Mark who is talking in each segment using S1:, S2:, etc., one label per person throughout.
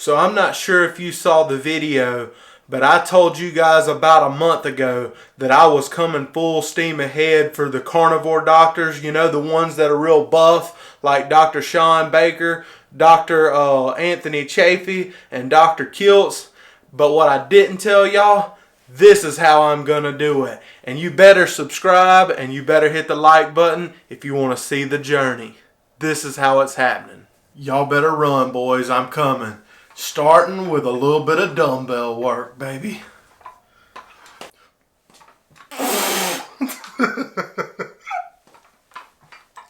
S1: So I'm not sure if you saw the video, but I told you guys about a month ago that I was coming full steam ahead for the carnivore doctors. You know, the ones that are real buff, like Dr. Sean Baker, Dr. Anthony Chafee, and Dr. Kiltz. But what I didn't tell y'all, this is how I'm going to do it. And you better subscribe and you better hit the like button if you want to see the journey. This is how it's happening. Y'all better run, boys. I'm coming. Starting with a little bit of dumbbell work, baby.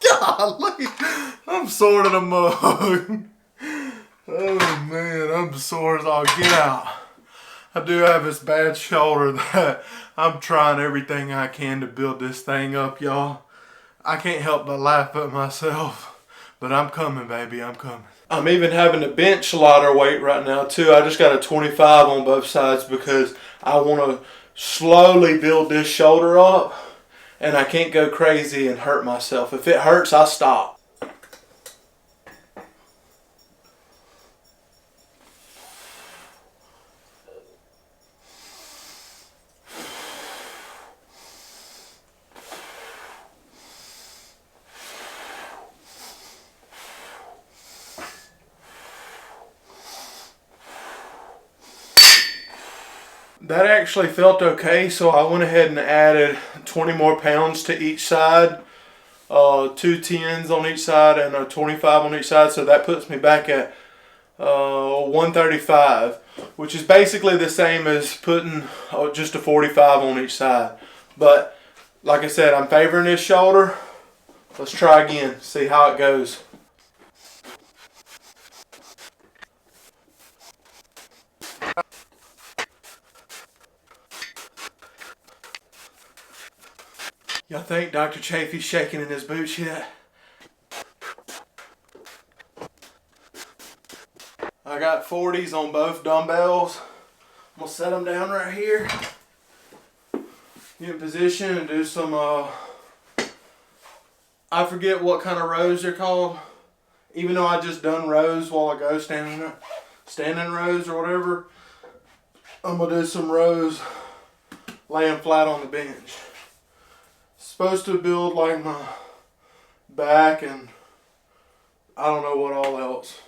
S1: Golly, I'm sore to the mug. Oh man, I'm sore as all get out. I do have this bad shoulder that I'm trying everything I can to build this thing up, y'all. I can't help but laugh at myself, but I'm coming, baby, I'm coming. I'm even having to bench lighter weight right now too. I just got a 25 on both sides because I want to slowly build this shoulder up, and I can't go crazy and hurt myself. If it hurts, I stop. That actually felt okay, so I went ahead and added 20 more pounds to each side. 2 10s on each side and a 25 on each side, so that puts me back at 135, which is basically the same as putting just a 45 on each side. But like I said, I'm favoring this shoulder. Let's try again, see how it goes. Y'all think Dr. Chafee's shaking in his boots yet? I got 40s on both dumbbells. I'm gonna set them down right here. Get in position and do some, I forget what kind of rows they're called. Even though I just done rows while ago, standing rows or whatever. I'm gonna do some rows laying flat on the bench. Supposed to build like my back and I don't know what all else.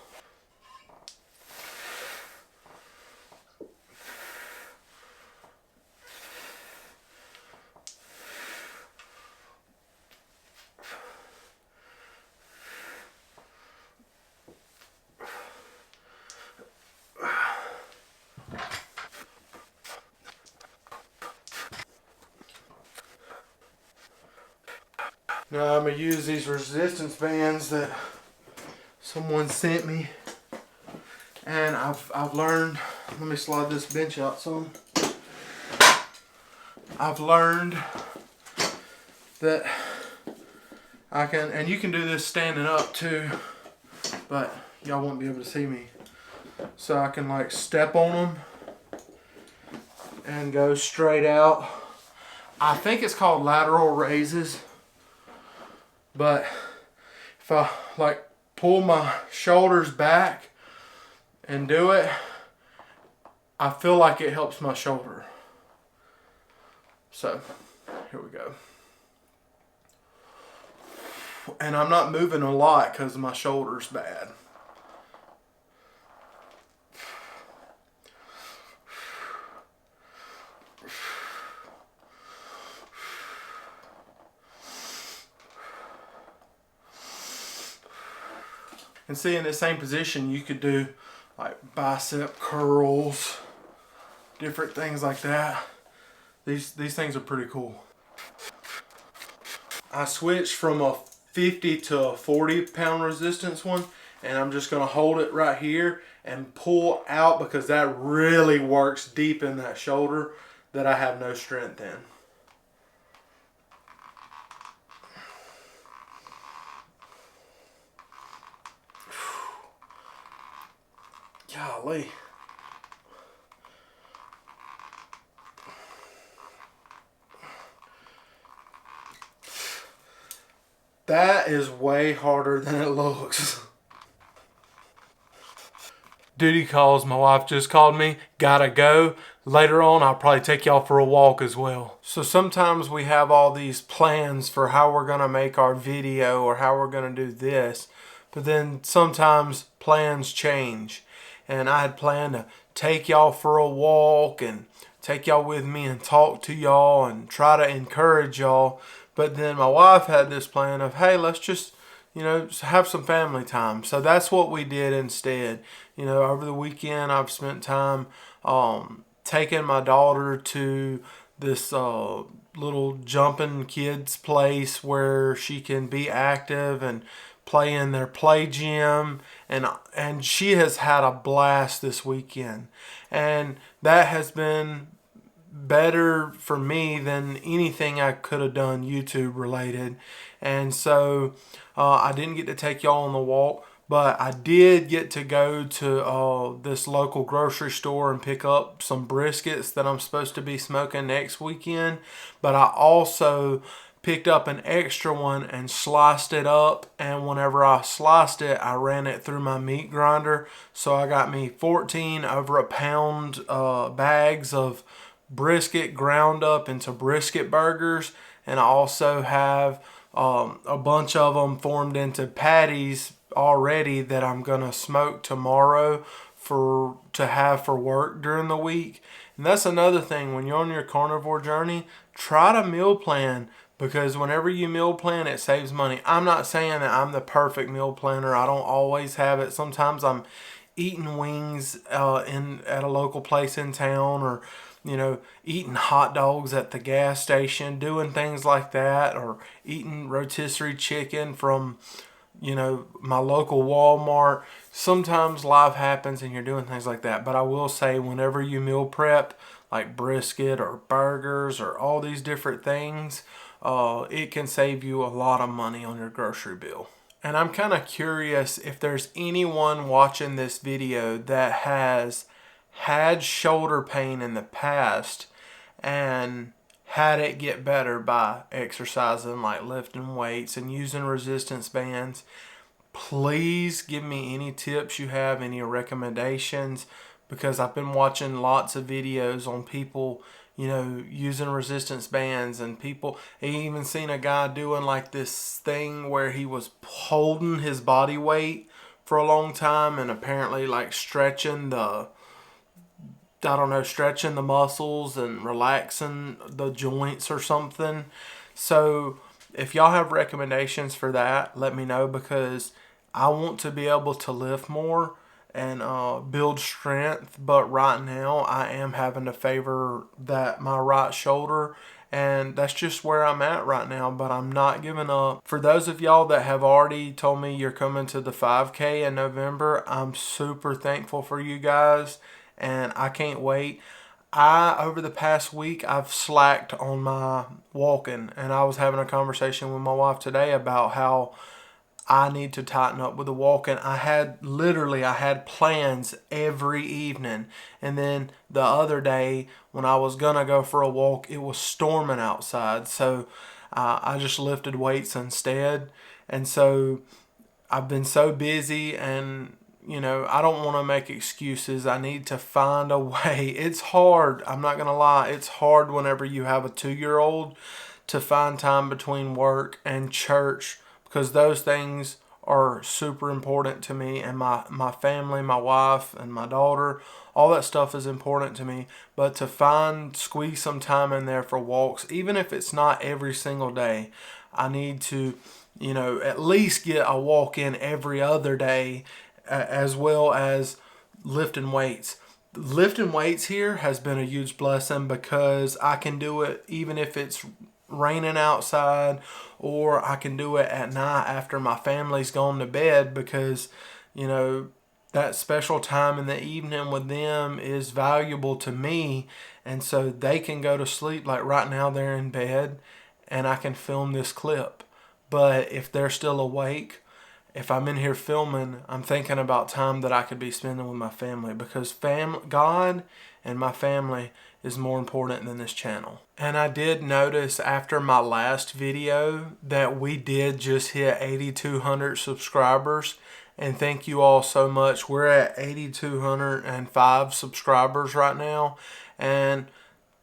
S1: Now I'm going to use these resistance bands that someone sent me, and I've learned, let me slide this bench out some. I've learned that I can, and you can do this standing up too, but y'all won't be able to see me. So I can like step on them and go straight out. I think it's called lateral raises. But if I like pull my shoulders back and do it, I feel like it helps my shoulder. So here we go. And I'm not moving a lot because my shoulder's bad. And see, in the same position, you could do like bicep curls, different things like that. These things are pretty cool. I switched from a 50 to a 40 pound resistance one, and I'm just gonna hold it right here and pull out because that really works deep in that shoulder that I have no strength in. Golly. That is way harder than it looks. Duty calls. My wife just called me. Gotta go. Later on, I'll probably take y'all for a walk as well. So sometimes we have all these plans for how we're going to make our video or how we're going to do this. But then sometimes plans change. And I had planned to take y'all for a walk and take y'all with me and talk to y'all and try to encourage y'all. But then my wife had this plan of, hey, let's just, have some family time. So that's what we did instead. Over the weekend, I've spent time taking my daughter to this little jumping kids place where she can be active and play in their play gym, and she has had a blast this weekend, and that has been better for me than anything I could have done YouTube related. And so I didn't get to take y'all on the walk, but I did get to go to this local grocery store and pick up some briskets that I'm supposed to be smoking next weekend. But I also picked up an extra one and sliced it up, and whenever I sliced it, I ran it through my meat grinder. So I got me 14 over a pound bags of brisket ground up into brisket burgers, and I also have a bunch of them formed into patties already that I'm gonna smoke tomorrow to have for work during the week. And that's another thing, when you're on your carnivore journey, try to meal plan, because whenever you meal plan, it saves money. I'm not saying that I'm the perfect meal planner. I don't always have it. Sometimes I'm eating wings at a local place in town, or eating hot dogs at the gas station, doing things like that, or eating rotisserie chicken from my local Walmart. Sometimes life happens and you're doing things like that. But I will say, whenever you meal prep, like brisket or burgers or all these different things, it can save you a lot of money on your grocery bill. And I'm kind of curious if there's anyone watching this video that has had shoulder pain in the past and had it get better by exercising, like lifting weights and using resistance bands. Please give me any tips you have, any recommendations, because I've been watching lots of videos on people using resistance bands, and I even seen a guy doing like this thing where he was holding his body weight for a long time and apparently like stretching the muscles and relaxing the joints or something. So if y'all have recommendations for that, let me know, because I want to be able to lift more and build strength. But right now I am having to favor my right shoulder, and that's just where I'm at right now. But I'm not giving up. For those of y'all that have already told me you're coming to the 5K in November, I'm super thankful for you guys, and I can't wait. Over the past week, I've slacked on my walking, and I was having a conversation with my wife today about how I need to tighten up with the walking. I had plans every evening, and then the other day when I was gonna go for a walk, it was storming outside, so I just lifted weights instead. And so I've been so busy, and I don't want to make excuses. I need to find a way. It's hard. I'm not going to lie. It's hard whenever you have a 2-year-old to find time between work and church, because those things are super important to me, and my family, my wife, and my daughter, all that stuff is important to me. But to squeeze some time in there for walks, even if it's not every single day, I need to, at least get a walk in every other day, as well as lifting weights. Lifting weights here has been a huge blessing, because I can do it even if it's raining outside, or I can do it at night after my family's gone to bed, because that special time in the evening with them is valuable to me, and so they can go to sleep. Like right now they're in bed and I can film this clip, but if they're still awake, if I'm in here filming, I'm thinking about time that I could be spending with my family, because God and my family is more important than this channel. And I did notice after my last video that we did just hit 8,200 subscribers, And thank you all so much. We're at 8,205 subscribers right now. And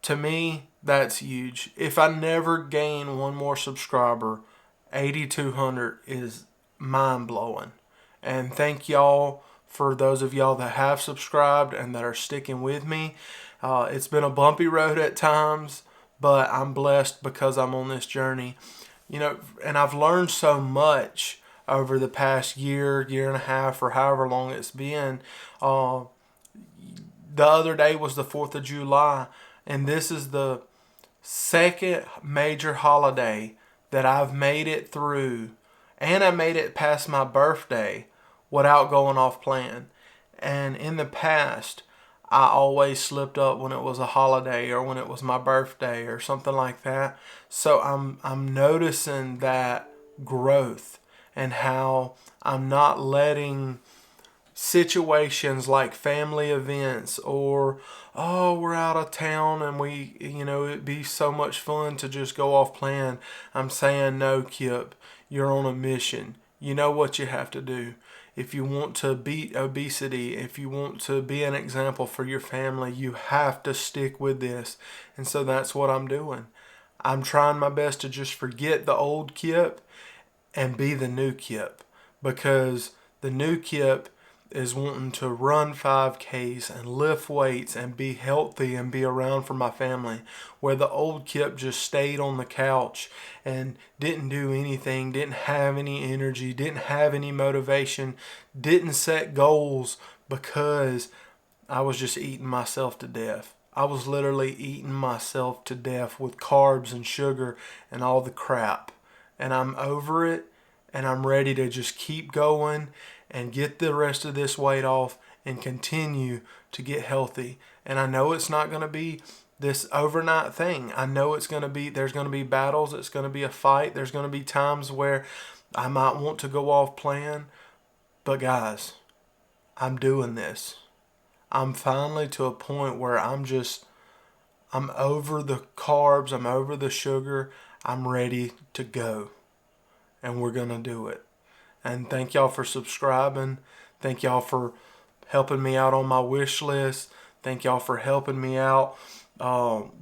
S1: to me, that's huge. If I never gain one more subscriber, 8,200 is mind blowing. And thank y'all for those of y'all that have subscribed and that are sticking with me. It's been a bumpy road at times, but I'm blessed because I'm on this journey. And I've learned so much over the past year and a half, or however long it's been. The other day was the 4th of July, and this is the second major holiday that I've made it through, and I made it past my birthday without going off plan. And in the past, I always slipped up when it was a holiday or when it was my birthday or something like that. So I'm noticing that growth and how I'm not letting situations like family events or, oh, we're out of town and it'd be so much fun to just go off plan. I'm saying, no, Kip, you're on a mission. You know what you have to do. If you want to beat obesity, if you want to be an example for your family, you have to stick with this. And so that's what I'm doing. I'm trying my best to just forget the old Kip and be the new Kip, because the new Kip is wanting to run 5Ks and lift weights and be healthy and be around for my family, where the old Kip just stayed on the couch and didn't do anything, didn't have any energy, didn't have any motivation, didn't set goals, because I was just eating myself to death. I was literally eating myself to death with carbs and sugar and all the crap. And I'm over it, and I'm ready to just keep going and get the rest of this weight off and continue to get healthy. And I know it's not going to be this overnight thing. I know there's going to be battles. It's going to be a fight. There's going to be times where I might want to go off plan. But guys, I'm doing this. I'm finally to a point where I'm over the carbs. I'm over the sugar. I'm ready to go. And we're going to do it. And thank y'all for subscribing. Thank y'all for helping me out on my wish list. Thank y'all for helping me out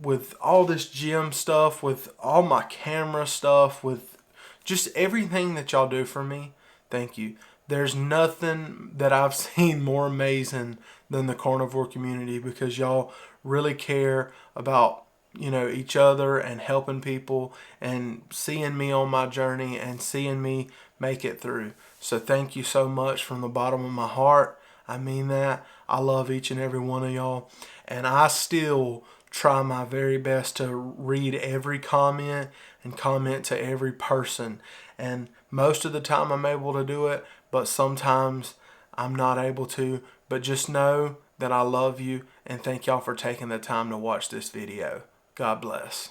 S1: with all this gym stuff, with all my camera stuff, with just everything that y'all do for me. Thank you. There's nothing that I've seen more amazing than the carnivore community, because y'all really care about each other and helping people and seeing me on my journey and seeing me make it through. So thank you so much from the bottom of my heart. I mean that. I love each and every one of y'all, and I still try my very best to read every comment and comment to every person. And most of the time I'm able to do it, but sometimes I'm not able to. But just know that I love you, and thank y'all for taking the time to watch this video. God bless.